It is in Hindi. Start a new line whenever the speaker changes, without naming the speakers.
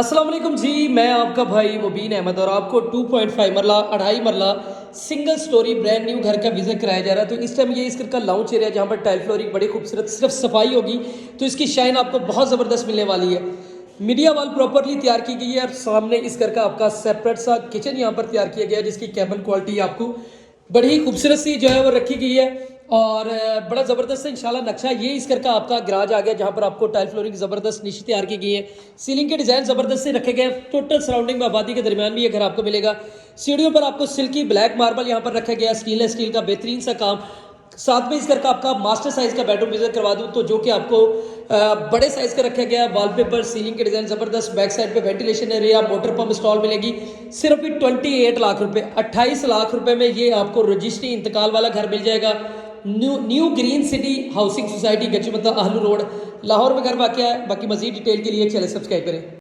अस्सलाम वालेकुम जी, मैं आपका भाई मुबीन अहमद और आपको 2.5 मरला 2.5 मरला सिंगल स्टोरी ब्रांड न्यू घर का विजिट कराया जा रहा है। तो इस टाइम ये इस घर का लाउंज एरिया जहाँ पर टाइल फ्लोरिंग बड़ी खूबसूरत, सिर्फ सफाई होगी तो इसकी शाइन आपको बहुत ज़बरदस्त मिलने वाली है। मीडिया वॉल प्रॉपरली तैयार की गई है और सामने इस घर का आपका सेपरेट सा किचन यहाँ पर तैयार किया गया है, जिसकी कैबिन क्वालिटी आपको बड़ी खूबसूरत सी जो है वो रखी गई है। और बड़ा ज़बरदस्त इंशाल्लाह नक्शा ये इस घर का आपका गराज आ गया, जहाँ पर आपको टाइल फ्लोरिंग ज़बरदस्त नीचे तैयार की गई है। सीलिंग के डिज़ाइन ज़बरदस्त से रखे गए हैं। टोटल सराउंडिंग में आबादी के दरमियान भी ये घर आपको मिलेगा। सीढ़ियों पर आपको सिल्की ब्लैक मार्बल यहाँ पर रखा गया, स्टेनलेस स्टील का बेहतरीन सा काम। साथ में इस घर का आपका मास्टर साइज का बेडरूम विजिट करवा दूं तो जो कि आपको बड़े साइज का रखा गया। वॉलपेपर, सीलिंग के डिजाइन जबरदस्त, बैक साइड पे ventilation area, motor pump install मिलेगी। सिर्फ 28 लाख रुपए, 28 लाख रुपए में ये आपको रजिस्ट्री इंतकाल वाला घर मिल जाएगा। New green city housing society गचमता आहलू रोड लाहौर में घर वाक़ है। बाकी मजीद डिटेल के लिए चैनल सब्सक्राइब करें।